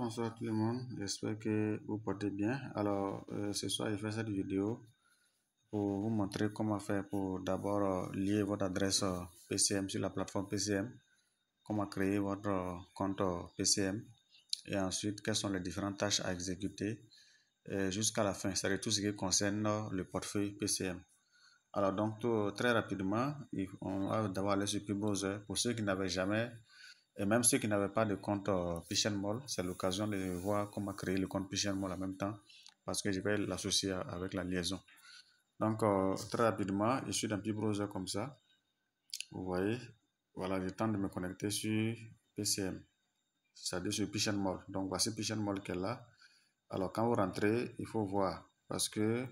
Bonsoir tout le monde, j'espère que vous portez bien. Alors, ce soir, je fais cette vidéo pour vous montrer comment faire pour d'abord lier votre adresse PCM sur la plateforme PCM, comment créer votre compte PCM et ensuite quelles sont les différentes tâches à exécuter jusqu'à la fin, c'est-à-dire tout ce qui concerne le portefeuille PCM. Alors donc très rapidement, on va d'abord aller sur PuBrowser. Pour ceux qui n'avaient jamais et même ceux qui n'avaient pas de compte PigeonMall, c'est l'occasion de voir comment créer le compte PigeonMall en même temps parce que je vais l'associer avec la liaison. Donc très rapidement, je suis dans PuBrowser comme ça. Vous voyez, voilà, j'ai le temps de me connecter sur PCM, c'est-à-dire sur PigeonMall. Donc voici PigeonMall qui est là. Alors quand vous rentrez, il faut voir parce que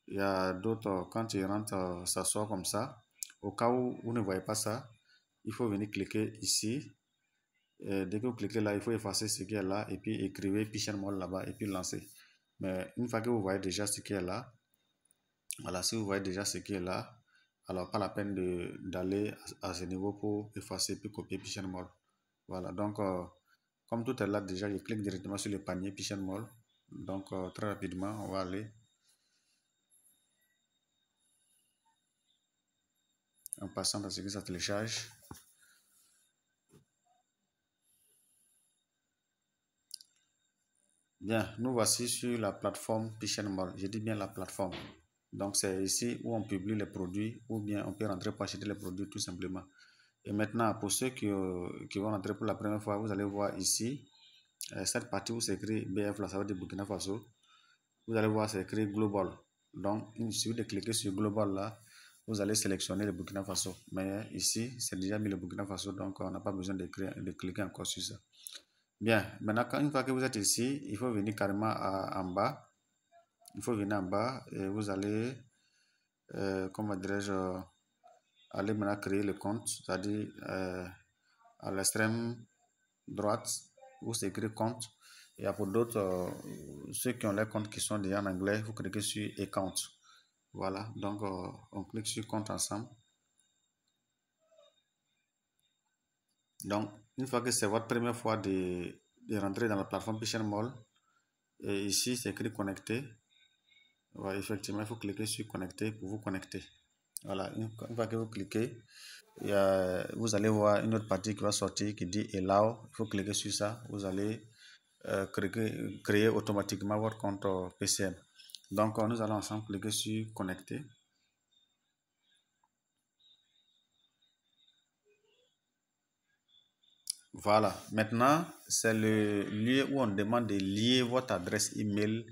il y a d'autres, quand ils rentrent, ça sort comme ça. Au cas où vous ne voyez pas ça, il faut venir cliquer ici. Et dès que vous cliquez là, il faut effacer ce qui est là et puis écrivez PigeonMall là-bas et puis lancer. Mais une fois que vous voyez déjà ce qui est là, voilà, si vous voyez déjà ce qui est là, alors pas la peine d'aller à ce niveau pour effacer puis copier PigeonMall. Voilà, donc comme tout est là déjà, je clique directement sur le panier PigeonMall. Donc très rapidement, on va aller en passant dans ce que ça télécharge. Bien, nous voici sur la plateforme PigeonMall. Je dis bien la plateforme. Donc c'est ici où on publie les produits ou bien on peut rentrer pour acheter les produits tout simplement. Et maintenant, pour ceux qui vont rentrer pour la première fois, vous allez voir ici, cette partie où c'est écrit BF, là, ça veut dire Burkina Faso. Vous allez voir, c'est écrit Global. Donc, il suffit de cliquer sur Global là, vous allez sélectionner le Burkina Faso. Mais ici, c'est déjà mis le Burkina Faso, donc on n'a pas besoin de cliquer encore sur ça. Bien, maintenant, une fois que vous êtes ici, il faut venir carrément en bas. Il faut venir en bas et vous allez, comment dirais-je, aller maintenant créer le compte, c'est-à-dire à l'extrême droite où c'est écrit compte. Et pour d'autres, ceux qui ont les comptes qui sont déjà en anglais, vous cliquez sur account. Voilà, donc on clique sur compte ensemble. Donc, une fois que c'est votre première fois de rentrer dans la plateforme PigeonMall, et ici c'est écrit connecter. Voilà, effectivement, il faut cliquer sur connecter pour vous connecter. Voilà, une fois que vous cliquez, vous allez voir une autre partie qui va sortir qui dit Allow. Il faut cliquer sur ça. Vous allez créer automatiquement votre compte PCM. Donc, nous allons ensemble cliquer sur connecter. Voilà, maintenant, c'est le lieu où on demande de lier votre adresse email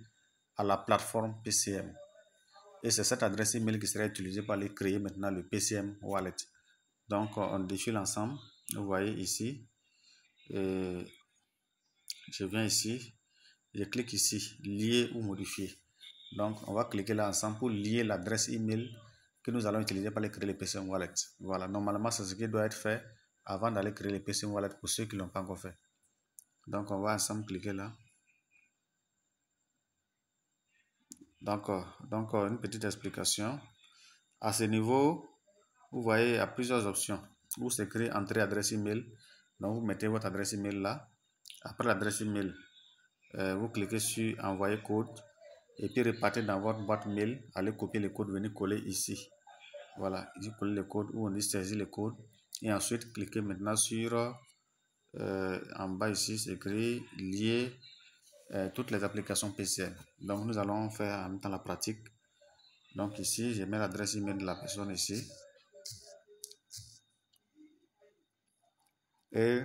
à la plateforme PCM. Et c'est cette adresse email qui sera utilisée pour aller créer maintenant le PCM Wallet. Donc, on défile ensemble. Vous voyez ici. Et je viens ici. Je clique ici, lier ou modifier. Donc, on va cliquer là ensemble pour lier l'adresse email que nous allons utiliser pour aller créer le PCM Wallet. Voilà, normalement, c'est ce qui doit être fait avant d'aller créer le PCM Wallet pour ceux qui ne l'ont pas encore fait. Donc, on va ensemble cliquer là. Donc, une petite explication. À ce niveau, vous voyez, il y a plusieurs options. Où s'écrit entrer adresse email. Donc, vous mettez votre adresse email là. Après l'adresse email, vous cliquez sur envoyer code et puis repartez dans votre boîte mail. Allez copier le code, venez coller ici. Voilà, ici coller le code où on dit saisir le code. Et ensuite, cliquez maintenant sur en bas ici, c'est écrit lier toutes les applications PCM. Donc, nous allons faire en même temps la pratique. Donc, ici, je mets l'adresse email de la personne ici. Et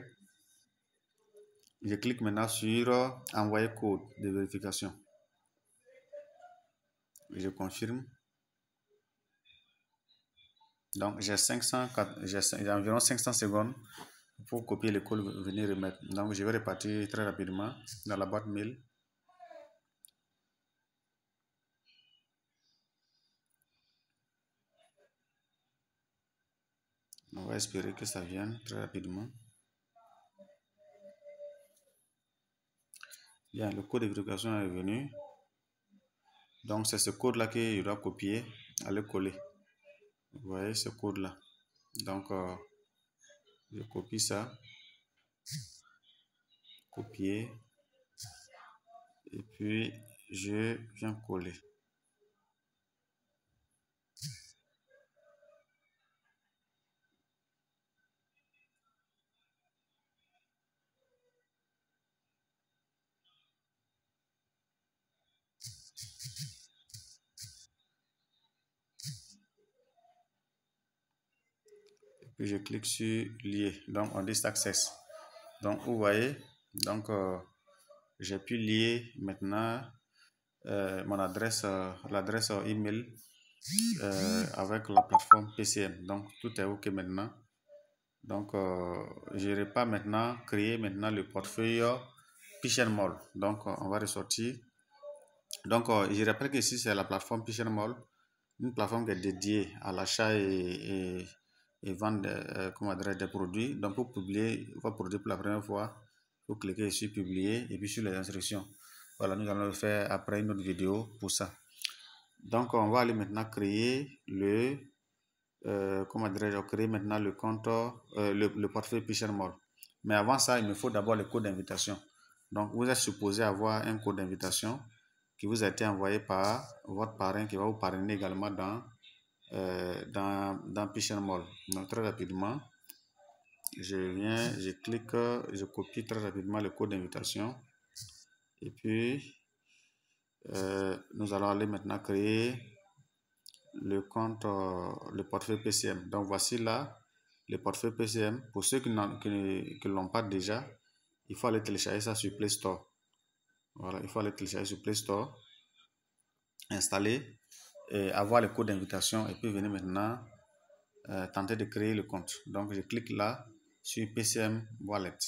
je clique maintenant sur envoyer code de vérification. Je confirme. Donc, j'ai environ 500 secondes pour copier le code et venir remettre. Donc, je vais repartir très rapidement dans la boîte mail. On va espérer que ça vienne très rapidement. Bien, le code de vérification est venu. Donc, c'est ce code-là qu'il doit copier, aller coller. Vous voyez ce code-là. Donc, je copie ça. Copier. Et puis, je viens coller. Puis je clique sur lier. Donc on dit success. Donc vous voyez, donc j'ai pu lier maintenant mon adresse, l'adresse email avec la plateforme PCM. Donc tout est ok maintenant. Donc je n'irai pas maintenant créer maintenant le portefeuille PitchNMall. Donc on va ressortir. Donc je rappelle que ici c'est la plateforme PitchNMall, une plateforme qui est dédiée à l'achat et vendre des produits. Donc pour publier votre produit pour la première fois, vous cliquez sur publier et puis sur les instructions. Voilà, nous allons le faire après une autre vidéo pour ça. Donc on va aller maintenant créer le créer maintenant le compte, le portefeuille PitchNMall. Mais avant ça, il me faut d'abord le code d'invitation. Donc vous êtes supposé avoir un code d'invitation qui vous a été envoyé par votre parrain qui va vous parrainer également dans PitchNMall. Donc très rapidement, je clique, je copie très rapidement le code d'invitation. Et puis, nous allons aller maintenant créer le compte, le portefeuille PCM. Donc voici là le portefeuille PCM. Pour ceux qui ne l'ont pas déjà, il faut aller télécharger ça sur Play Store. Voilà, il faut aller télécharger sur Play Store, installer et avoir le code d'invitation et puis venir maintenant tenter de créer le compte. Donc je clique là sur PCM Wallet.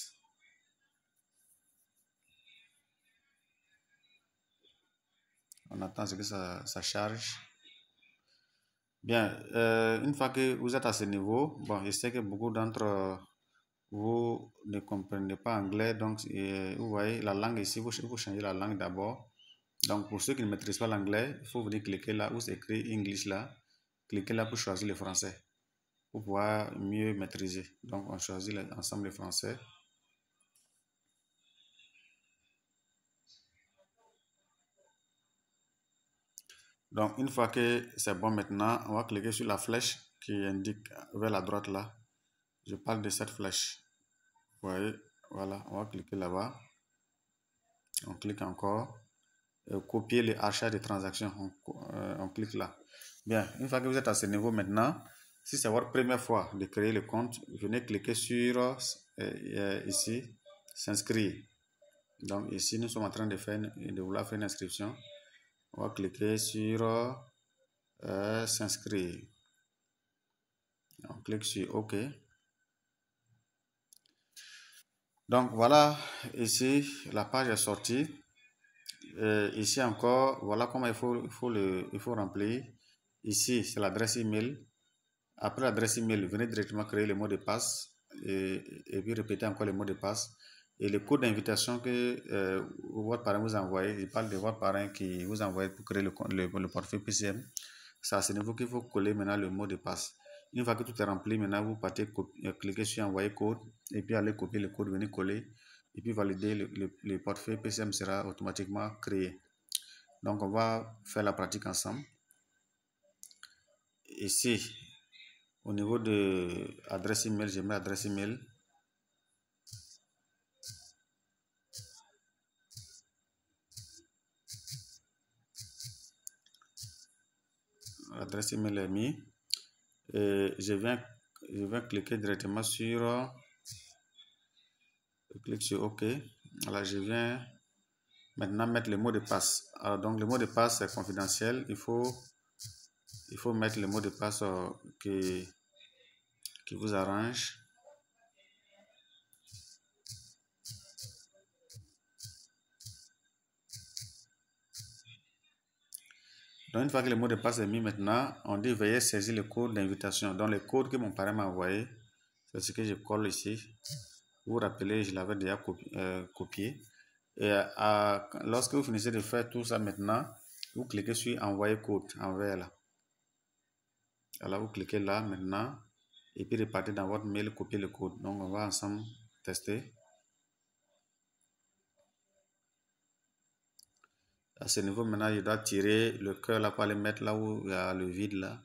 On attend ce que ça charge. Bien, une fois que vous êtes à ce niveau, bon, je sais que beaucoup d'entre vous ne comprenez pas anglais, donc vous voyez la langue ici, vous changez la langue d'abord. Donc pour ceux qui ne maîtrisent pas l'anglais, il faut venir cliquer là où c'est écrit English là, cliquez là pour choisir le français, pour pouvoir mieux maîtriser. Donc on choisit ensemble le français. Donc une fois que c'est bon maintenant, on va cliquer sur la flèche qui indique vers la droite là. Je parle de cette flèche. Vous voyez, voilà, on va cliquer là-bas. On clique encore. Copier les achats de transactions. On clique là. Bien, une fois que vous êtes à ce niveau maintenant, si c'est votre première fois de créer le compte, venez cliquer sur ici, s'inscrire. Donc ici, nous sommes en train de vouloir faire une inscription. On va cliquer sur s'inscrire. On clique sur OK. Donc voilà, ici, la page est sortie. Ici encore, voilà comment il faut remplir. Ici, c'est l'adresse email. Après l'adresse email, venez directement créer le mot de passe et puis répéter encore le mot de passe. Et le code d'invitation que votre parrain vous a envoyé, il parle de votre parrain qui vous a envoyé pour créer le portefeuille PCM. C'est à ce niveau qu'il faut coller maintenant le mot de passe. Une fois que tout est rempli, maintenant vous partez cliquer sur envoyer code et puis aller copier le code, venir coller et puis valider le portefeuille PCM sera automatiquement créé. Donc on va faire la pratique ensemble. Ici, au niveau de l'adresse email, je mets l'adresse email. L'adresse email est mise. Et je viens cliquer directement sur, je clique sur OK. Alors je viens maintenant mettre le mot de passe. Alors donc le mot de passe est confidentiel. Il faut mettre le mot de passe qui vous arrange. Donc une fois que le mot de passe est mis maintenant, on dit veuillez saisir le code d'invitation. Donc le code que mon parrain m'a envoyé, c'est ce que je colle ici. Vous vous rappelez, je l'avais déjà copié. Et lorsque vous finissez de faire tout ça maintenant, vous cliquez sur envoyer code en vert là. Alors vous cliquez là maintenant et puis repartez dans votre mail, copier le code. Donc on va ensemble tester. À ce niveau, maintenant, je dois tirer le cœur là pour aller mettre là où il y a le vide là.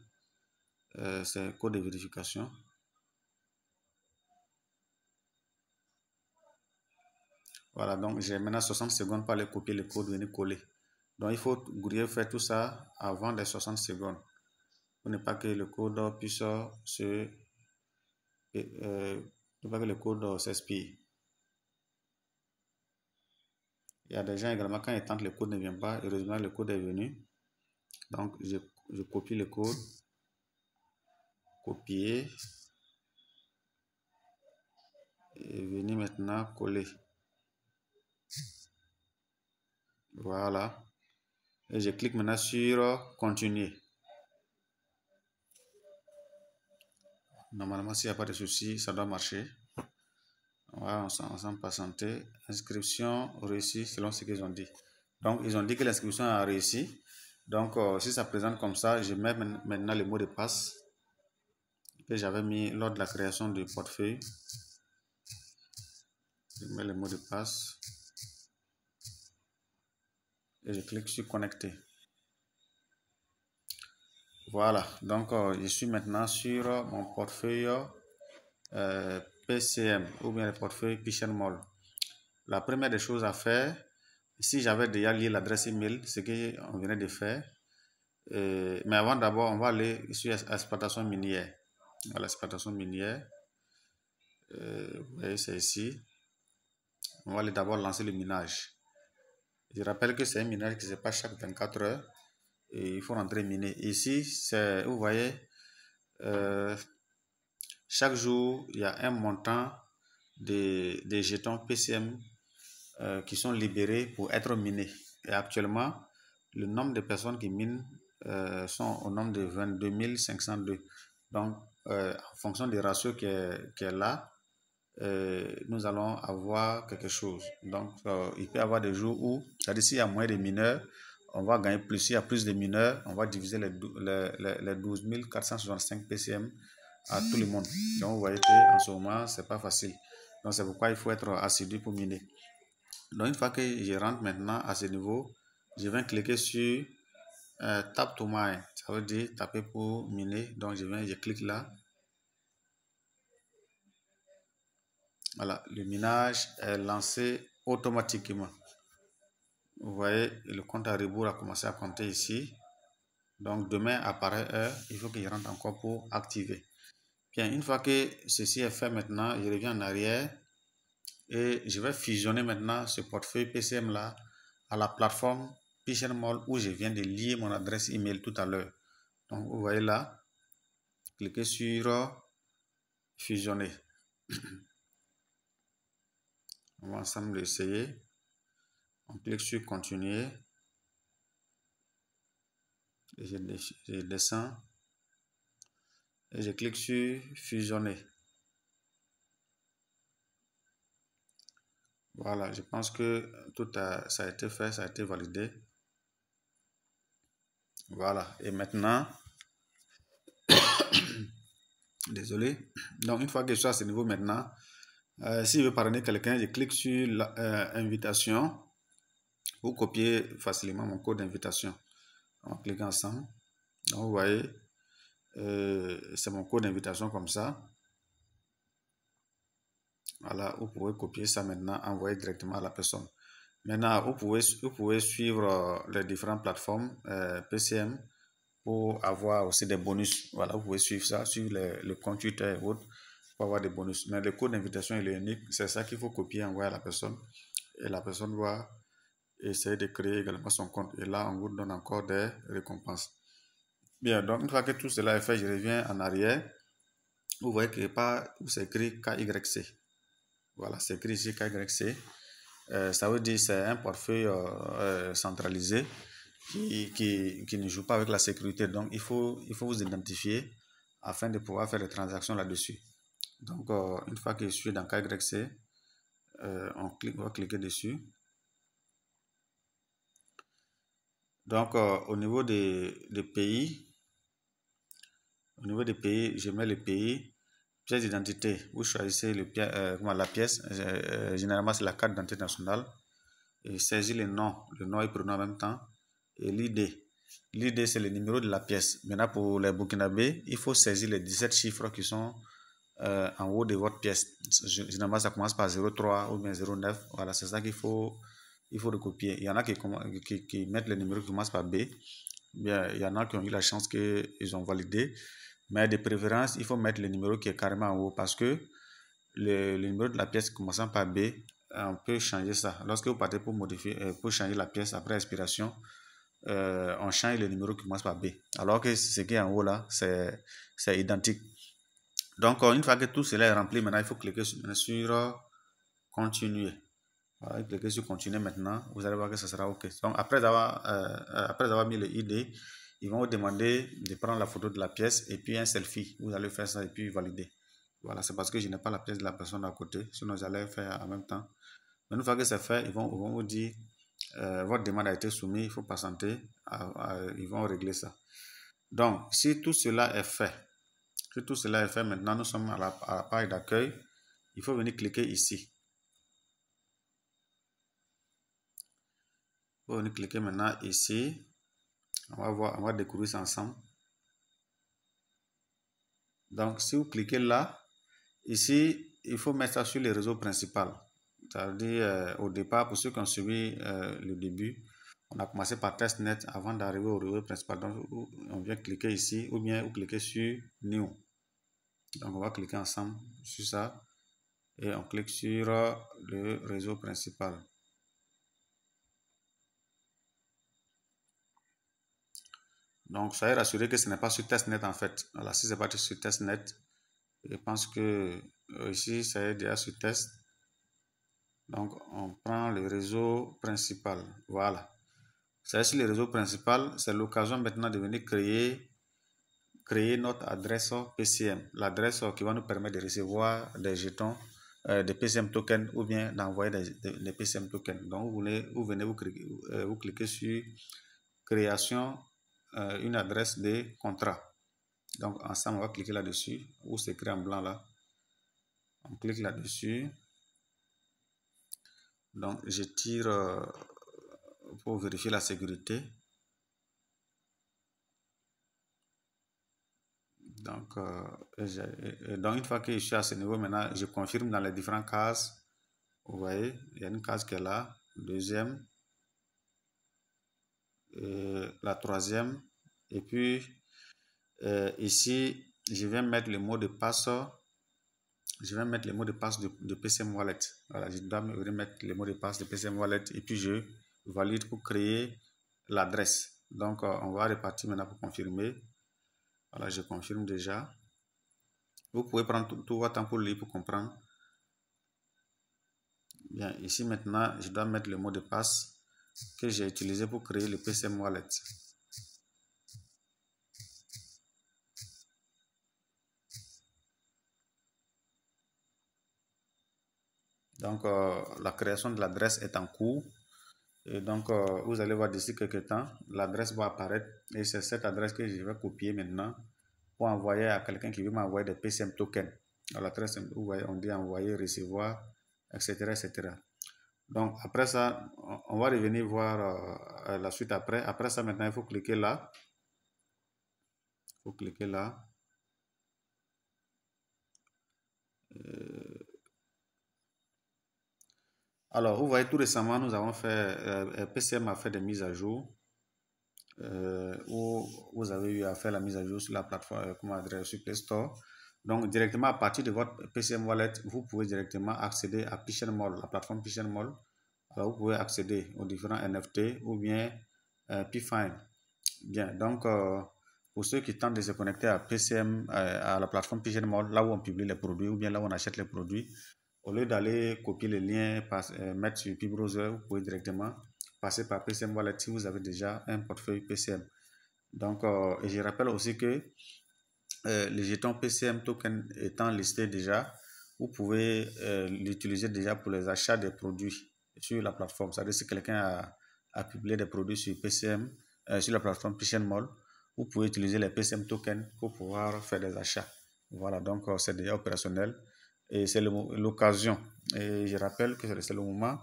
C'est le code de vérification. Voilà, donc j'ai maintenant 60 secondes pour aller copier le code, venir coller. Donc il faut faire tout ça avant les 60 secondes pour ne pas que le code puisse s'expire. Il y a des gens également, quand ils tentent, le code ne vient pas. Heureusement, le code est venu. Donc je copie le code, copier et venir maintenant coller. Voilà. Et je clique maintenant sur continuer. Normalement, s'il n'y a pas de souci, ça doit marcher. Voilà, on s'en patienter. Inscription réussie selon ce qu'ils ont dit. Donc, ils ont dit que l'inscription a réussi. Donc, si ça présente comme ça, je mets maintenant le mot de passe que j'avais mis lors de la création du portefeuille. Je mets le mot de passe et je clique sur connecter. Voilà, donc je suis maintenant sur mon portefeuille PCM ou bien le portefeuille PitchNMall. La première des choses à faire, si j'avais déjà lié l'adresse email, ce qu'on venait de faire, mais avant d'abord, on va aller sur exploitation minière. Voilà, exploitation minière. Vous voyez, c'est ici. On va aller d'abord lancer le minage. Je rappelle que c'est un minage qui se passe chaque 24 heures et il faut rentrer miner. Ici, vous voyez, chaque jour, il y a un montant des jetons PCM qui sont libérés pour être minés. Et actuellement, le nombre de personnes qui minent sont au nombre de 22 502. Donc, en fonction des ratios qui est là, nous allons avoir quelque chose. Donc, il peut y avoir des jours où, c'est-à-dire s'il y a moins de mineurs, on va gagner plus. S'il y a plus de mineurs, on va diviser les 12 465 PCM à tout le monde. Donc, vous voyez qu'en ce moment, c'est pas facile. Donc, c'est pourquoi il faut être assidu pour miner. Donc, une fois que je rentre maintenant à ce niveau, je vais cliquer sur Tap to Mine. Ça veut dire taper pour miner. Donc, je clique là. Voilà, le minage est lancé automatiquement. Vous voyez, le compte à rebours a commencé à compter ici. Donc, demain, à pareille heure, il faut que je rentre encore pour activer. Bien, une fois que ceci est fait maintenant, je reviens en arrière et je vais fusionner maintenant ce portefeuille PCM là à la plateforme PitchNMall où je viens de lier mon adresse email tout à l'heure. Donc, vous voyez là, cliquez sur fusionner. On va ensemble essayer. On clique sur continuer. Et je descends. Et je clique sur fusionner. Voilà, je pense que ça a été fait, ça a été validé. Voilà, et maintenant, désolé. Donc, une fois que je suis à ce niveau maintenant, si je veux parrainer quelqu'un, je clique sur l'invitation pour copier facilement mon code d'invitation. On clique ensemble. Donc, vous voyez, c'est mon code d'invitation comme ça. Voilà, vous pouvez copier ça maintenant, envoyer directement à la personne. Maintenant, vous pouvez suivre les différentes plateformes PCM pour avoir aussi des bonus. Voilà, vous pouvez suivre ça, suivre le compte Twitter et autres pour avoir des bonus. Mais le code d'invitation, il est unique. C'est ça qu'il faut copier, envoyer à la personne. Et la personne doit essayer de créer également son compte. Et là, on vous donne encore des récompenses. Bien, donc une fois que tout cela est fait, je reviens en arrière. Vous voyez que où c'est écrit KYC. Voilà, c'est écrit ici KYC. Ça veut dire que c'est un portefeuille centralisé qui ne joue pas avec la sécurité. Donc, il faut vous identifier afin de pouvoir faire des transactions là-dessus. Donc, une fois que je suis dans KYC, on va cliquer dessus. Donc, au niveau des pays, je mets le pays, pièce d'identité. Vous choisissez la pièce. Généralement, c'est la carte d'identité nationale. et saisit le nom et prénom en même temps, et l'ID. L'ID, c'est le numéro de la pièce. Maintenant, pour les burkinabés, il faut saisir les 17 chiffres qui sont en haut de votre pièce. Généralement, ça commence par 03 ou bien 09. Voilà, c'est ça qu'il faut recopier. Il y en a qui mettent les numéros qui commencent par B. Bien, il y en a qui ont eu la chance qu'ils ont validé. Mais de préférence, il faut mettre le numéro qui est carrément en haut parce que le numéro de la pièce commençant par B, on peut changer ça. Lorsque vous partez pour modifier, pour changer la pièce après expiration, on change le numéro qui commence par B. Alors que ce qui est en haut là, c'est identique. Donc, une fois que tout cela est rempli, maintenant, il faut cliquer sur continuer. Voilà, cliquez sur continuer maintenant. Vous allez voir que ce sera OK. Donc, après avoir mis le ID, ils vont vous demander de prendre la photo de la pièce et puis un selfie. Vous allez faire ça et puis valider. Voilà, c'est parce que je n'ai pas la pièce de la personne à côté. Sinon, j'allais faire en même temps. Mais une fois que c'est fait, ils vont vous dire votre demande a été soumise, il faut patienter. Ils vont régler ça. Donc, si tout cela est fait, maintenant nous sommes à la page d'accueil. Il faut venir cliquer ici. Il faut venir cliquer maintenant ici. On va découvrir ça ensemble. Donc, si vous cliquez là, ici, il faut mettre ça sur les réseaux principaux. C'est-à-dire, au départ, pour ceux qui ont suivi le début, on a commencé par testnet avant d'arriver au réseau principal. Donc, on vient cliquer ici ou bien vous cliquez sur New. Donc, on va cliquer ensemble sur ça et on clique sur le réseau principal. Donc, soyez rassurés que ce n'est pas sur testnet en fait. Voilà, si ce n'est pas sur testnet, je pense que ici, ça est déjà sur test. Donc, on prend le réseau principal. Voilà. C'est sur le réseau principal, c'est l'occasion maintenant de venir créer notre adresse PCM. L'adresse qui va nous permettre de recevoir des jetons, des PCM tokens ou bien d'envoyer des PCM tokens. Donc, vous cliquez sur création, une adresse de contrat. Donc, ensemble, on va cliquer là-dessus, où c'est écrit en blanc là. On clique là-dessus. Donc, je tire pour vérifier la sécurité. Donc, une fois que je suis à ce niveau, maintenant, je confirme dans les différentes cases. Vous voyez, il y a une case qui est là, deuxième, la troisième. Et puis, ici, je vais mettre le mot de passe. Je vais mettre le mot de passe de PCM Wallet. Voilà, je dois remettre le mot de passe de PCM Wallet et puis je valide pour créer l'adresse. Donc, on va repartir maintenant pour confirmer. Voilà, je confirme déjà. Vous pouvez prendre tout votre temps pour lire, pour comprendre. Bien, ici maintenant, je dois mettre le mot de passe que j'ai utilisé pour créer le PCM Wallet. Donc, la création de l'adresse est en cours. Et donc, vous allez voir d'ici quelques temps, l'adresse va apparaître. Et c'est cette adresse que je vais copier maintenant pour envoyer à quelqu'un qui veut m'envoyer des PCM tokens. L'adresse, vous voyez, on dit envoyer, recevoir, etc., etc. Donc, après ça, on va revenir voir la suite après. Après ça, maintenant, il faut cliquer là. Il faut cliquer là. Alors, vous voyez, tout récemment, nous avons fait, PCM a fait des mises à jour. Où vous avez eu à faire la mise à jour sur la plateforme, comment adresse sur Play Store. Donc, directement à partir de votre PCM Wallet, vous pouvez directement accéder à PigeonMall, la plateforme PigeonMall. Alors, vous pouvez accéder aux différents NFT ou bien PFine. Bien, donc, pour ceux qui tentent de se connecter à PCM, à la plateforme PigeonMall, là où on publie les produits ou bien là où on achète les produits, au lieu d'aller copier le lien, mettre sur PBrowser, vous pouvez directement passer par PCM Wallet si vous avez déjà un portefeuille PCM. Donc, et je rappelle aussi que les jetons PCM token étant listés déjà, vous pouvez l'utiliser déjà pour les achats des produits sur la plateforme. C'est-à-dire si quelqu'un a publié des produits sur PCM, sur la plateforme PigeonMall, vous pouvez utiliser les PCM tokens pour pouvoir faire des achats. Voilà, donc c'est déjà opérationnel et c'est l'occasion. Et je rappelle que c'est le moment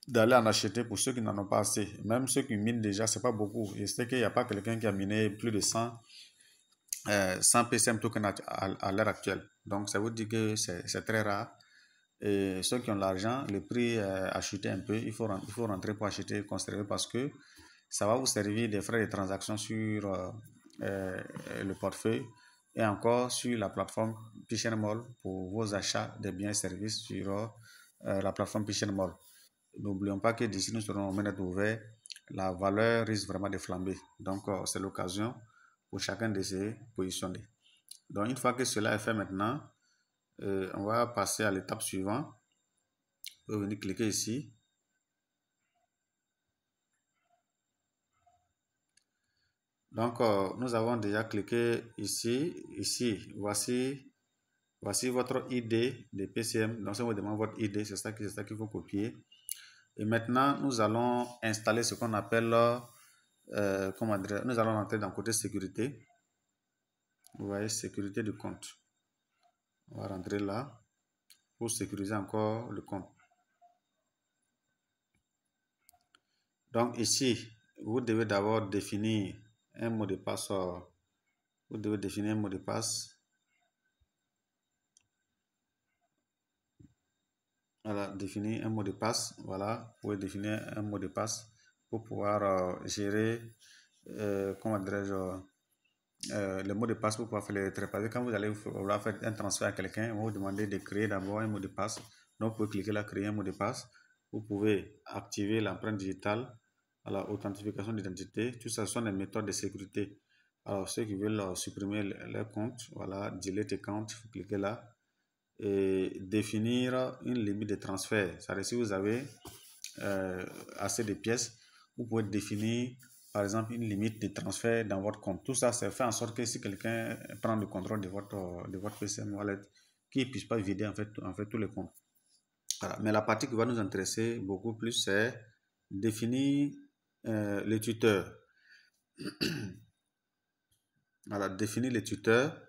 d'aller en acheter pour ceux qui n'en ont pas assez. Même ceux qui minent déjà, c'est pas beaucoup. Je sais qu'il n'y a pas quelqu'un qui a miné plus de 100 PCM token à l'heure actuelle. Donc, ça veut dire que c'est très rare. Et ceux qui ont l'argent, le prix a chuté un peu. Il faut rentrer pour acheter, conserver parce que ça va vous servir des frais de transaction sur le portefeuille et encore sur la plateforme Pitchen Mall pour vos achats de biens et services sur la plateforme Pitchen Mall. N'oublions pas que d'ici nous serons au minute ouvert, la valeur risque vraiment de flamber. Donc, c'est l'occasion pour chacun de se positionner. Donc, une fois que cela est fait maintenant, on va passer à l'étape suivante. Vous venir cliquer ici. Donc, nous avons déjà cliqué ici. Voici votre ID de PCM. Donc, ça vous demande votre ID, c'est ça qu'il faut copier. Et maintenant, nous allons installer ce qu'on appelle, comment dire, nous allons entrer dans le côté sécurité. Vous voyez, sécurité du compte. On va rentrer là pour sécuriser encore le compte. Donc ici, vous devez d'abord définir un mot de passe. Vous devez définir un mot de passe. Voilà, définir un mot de passe. Voilà, vous pouvez définir un mot de passe pour pouvoir gérer, comment dirais-je, le mot de passe pour pouvoir faire les retraits. Quand vous allez vouloir faire un transfert à quelqu'un, on va vous demander de créer d'abord un mot de passe. Donc, vous pouvez cliquer là, créer un mot de passe. Vous pouvez activer l'empreinte digitale, alors authentification d'identité. Tout ça sont des méthodes de sécurité. Alors, ceux qui veulent supprimer leur compte, voilà, delete account, il faut cliquer là. Et définir une limite de transfert. C'est-à-dire, si vous avez assez de pièces, vous pouvez définir par exemple une limite de transfert dans votre compte. Tout ça, c'est fait en sorte que si quelqu'un prend le contrôle de votre PCM Wallet, qu'il ne puisse pas vider en fait tous les comptes. Voilà. Mais la partie qui va nous intéresser beaucoup plus, c'est définir les tuteurs. Voilà, définir les tuteurs.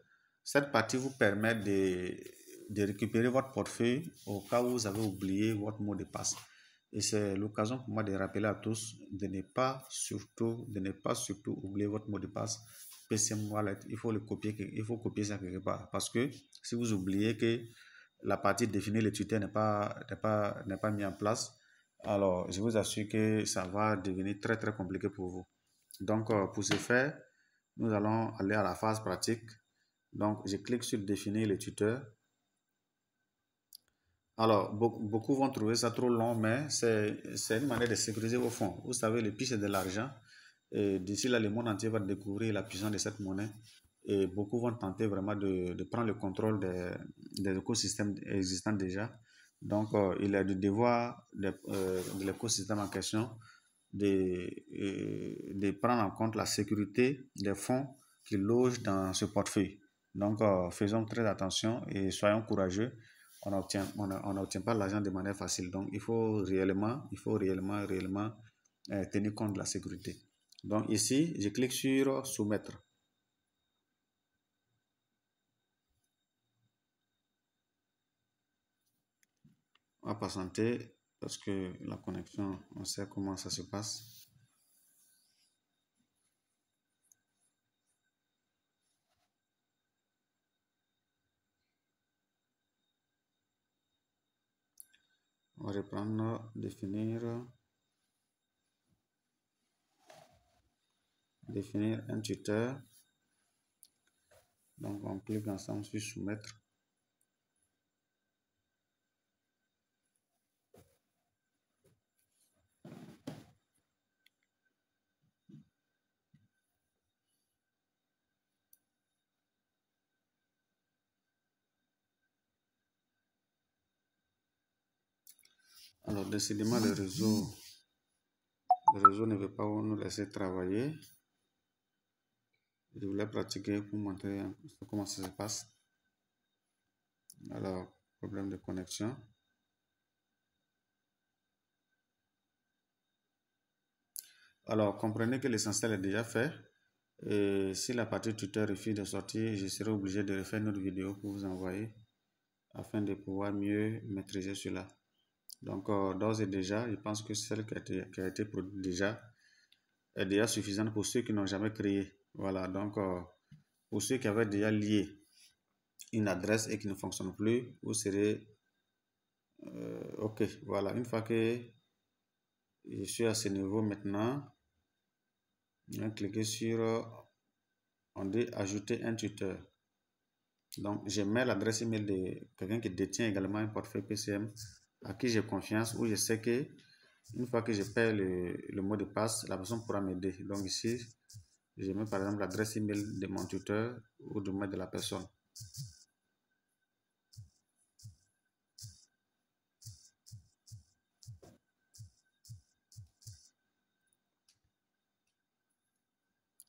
Cette partie vous permet de récupérer votre portefeuille au cas où vous avez oublié votre mot de passe. Et c'est l'occasion pour moi de rappeler à tous de ne pas surtout oublier votre mot de passe PCM Wallet. Il faut copier ça quelque part. Parce que si vous oubliez que la partie définir les tuteurs n'est pas mise en place, alors je vous assure que ça va devenir très très compliqué pour vous. Donc pour ce faire, nous allons aller à la phase pratique. Donc je clique sur définir les tuteurs. Alors, beaucoup vont trouver ça trop long, mais c'est une manière de sécuriser vos fonds. Vous savez, le pire, c'est de l'argent. Et d'ici là, le monde entier va découvrir la puissance de cette monnaie. Et beaucoup vont tenter vraiment de prendre le contrôle des écosystèmes existants déjà. Donc, il est du devoir de l'écosystème en question de prendre en compte la sécurité des fonds qui logent dans ce portefeuille. Donc, faisons très attention et soyons courageux. On n'obtient pas l'argent de manière facile. Donc, il faut réellement tenir compte de la sécurité. Donc, ici, je clique sur soumettre. On va patienter parce que la connexion, on sait comment ça se passe. On va reprendre, définir un tuteur. Donc, on clique ensemble sur soumettre. Alors, décidément, le réseau ne veut pas nous laisser travailler. Je voulais pratiquer pour montrer comment ça se passe. Alors, problème de connexion. Alors, comprenez que l'essentiel est déjà fait. Et si la partie tuteur refuse de sortir, je serai obligé de refaire une autre vidéo pour vous envoyer afin de pouvoir mieux maîtriser cela. Donc, d'ores et déjà, je pense que celle qui a été produite déjà est déjà suffisante pour ceux qui n'ont jamais créé. Voilà, donc pour ceux qui avaient déjà lié une adresse et qui ne fonctionne plus, vous serez OK. Voilà, une fois que je suis à ce niveau maintenant, je vais cliquer sur, on dit ajouter un tuteur. Donc, je mets l'adresse email de quelqu'un qui détient également un portefeuille PCM à qui j'ai confiance, où je sais que une fois que je perds le mot de passe, la personne pourra m'aider. Donc ici, je mets par exemple l'adresse email de mon tuteur ou de mail de la personne.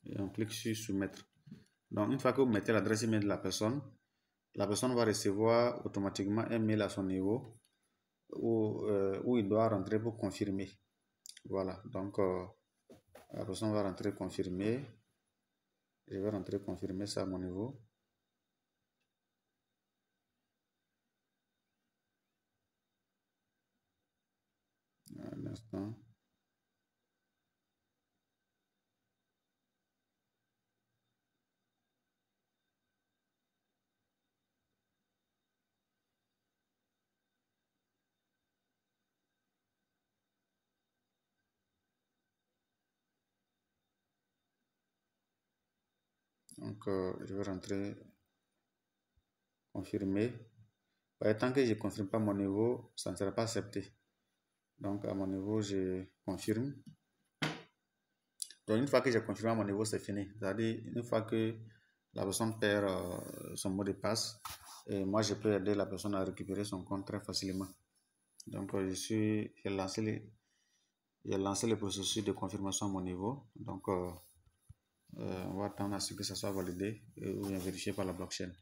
Et on clique sur soumettre. Donc une fois que vous mettez l'adresse email de la personne va recevoir automatiquement un mail à son niveau où il doit rentrer pour confirmer. Voilà, donc la personne va rentrer confirmer. Je vais rentrer confirmer ça à mon niveau. Un instant. Donc je vais rentrer confirmer. Tant que je ne confirme pas mon niveau, ça ne sera pas accepté. Donc à mon niveau, je confirme. Donc une fois que j'ai confirmé à mon niveau, c'est fini. C'est-à-dire, une fois que la personne perd son mot de passe, et moi je peux aider la personne à récupérer son compte très facilement. Donc j'ai lancé le processus de confirmation à mon niveau. Donc on va attendre à ce que ça soit validé ou bien vérifié par la blockchain.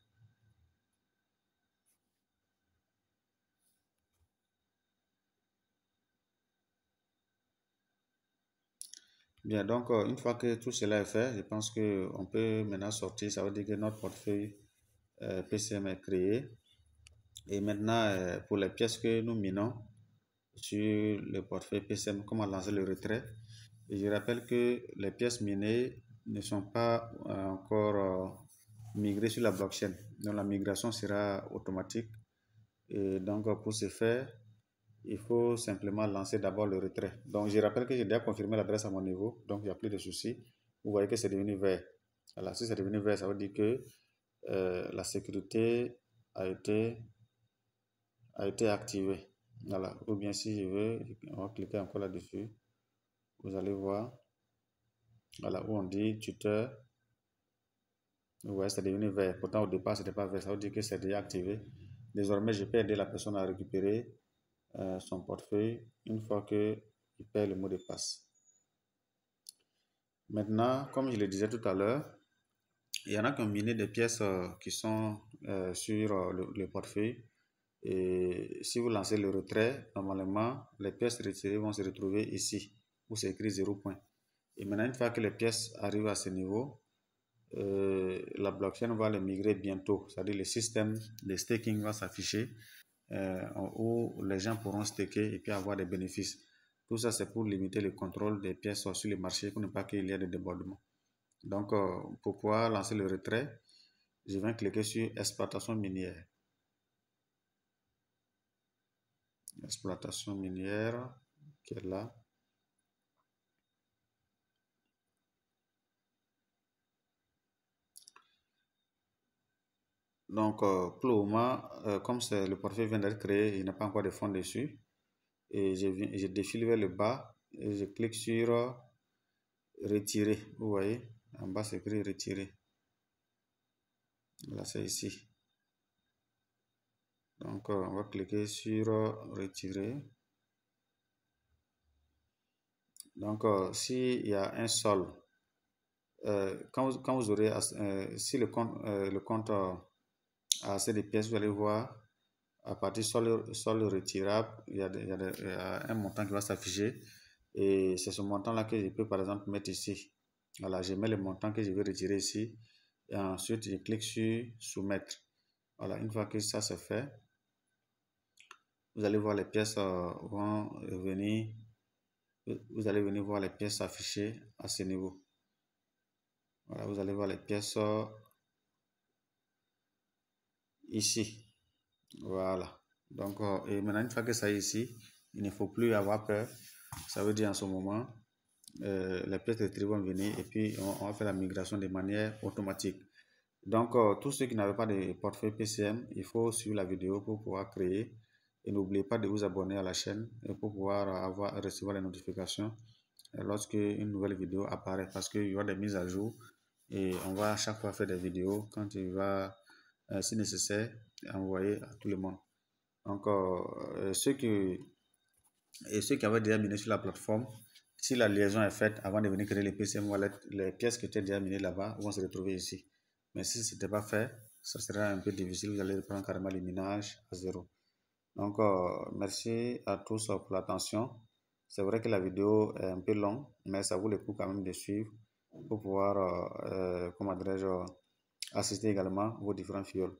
Bien, donc une fois que tout cela est fait, je pense qu'on peut maintenant sortir. Ça veut dire que notre portefeuille PCM est créé. Et maintenant, pour les pièces que nous minons sur le portefeuille PCM, comment lancer le retrait. Et je rappelle que les pièces minées ne sont pas encore migrées sur la blockchain. Donc la migration sera automatique. Et donc pour ce faire, il faut simplement lancer d'abord le retrait. Donc je rappelle que j'ai déjà confirmé l'adresse à mon niveau, donc il n'y a plus de soucis. Vous voyez que c'est devenu vert. Alors si c'est devenu vert, ça veut dire que la sécurité a été activée. Voilà. Ou bien si je veux, on va cliquer encore là-dessus. Vous allez voir. Voilà, où on dit tuteur. Vous voyez, c'est devenu vert. Pourtant, au départ, ce n'était pas vert. Ça veut dire que c'est déjà activé. Désormais, je peux aider la personne à récupérer son portefeuille une fois qu'il perd le mot de passe. Maintenant, comme je le disais tout à l'heure, il y en a qui ont miné des pièces qui sont sur le portefeuille. Et si vous lancez le retrait, normalement, les pièces retirées vont se retrouver ici, où c'est écrit 0 point. Et maintenant, une fois que les pièces arrivent à ce niveau, la blockchain va les migrer bientôt. C'est-à-dire le système de staking va s'afficher où les gens pourront staker et puis avoir des bénéfices. Tout ça, c'est pour limiter le contrôle des pièces sur le marché pour ne pas qu'il y ait de débordement. Donc, pour pouvoir lancer le retrait, je vais cliquer sur exploitation minière. Exploitation minière qui est là. Donc, pour le moment, comme le portefeuille vient d'être créé, il n'y a pas encore de fonds dessus. Et je défile vers le bas et je clique sur retirer. Vous voyez, en bas c'est écrit retirer. Là, c'est ici. Donc, on va cliquer sur retirer. Donc, s'il y a un sol, quand vous aurez, si le compte a assez de pièces, vous allez voir à partir sol retirable, il y a un montant qui va s'afficher. Et c'est ce montant-là que je peux par exemple mettre ici. Voilà, je mets le montant que je vais retirer ici. Et ensuite, je clique sur soumettre. Voilà, une fois que ça c'est fait, vous allez voir les pièces vont venir. Vous allez venir voir les pièces affichées à ce niveau. Voilà, vous allez voir les pièces ici. Voilà. Donc, et maintenant, une fois que ça est ici, il ne faut plus avoir peur. Ça veut dire en ce moment, les pièces de tri vont venir et puis on va faire la migration de manière automatique. Donc, tous ceux qui n'avaient pas de portefeuille PCM, il faut suivre la vidéo pour pouvoir créer. Et n'oubliez pas de vous abonner à la chaîne pour pouvoir recevoir les notifications lorsque une nouvelle vidéo apparaît, parce qu'il y aura des mises à jour et on va à chaque fois faire des vidéos quand il va, si nécessaire, envoyer à tout le monde. Donc, ceux qui avaient déjà miné sur la plateforme, si la liaison est faite avant de venir créer les PCM Wallet, les pièces qui étaient déjà minées là-bas vont se retrouver ici. Mais si ce n'était pas fait, ça sera un peu difficile. Vous allez prendre carrément le minage à zéro. Donc, merci à tous pour l'attention. C'est vrai que la vidéo est un peu longue, mais ça vaut le coup quand même de suivre pour pouvoir, comment dirais-je, assister également vos différents fioles.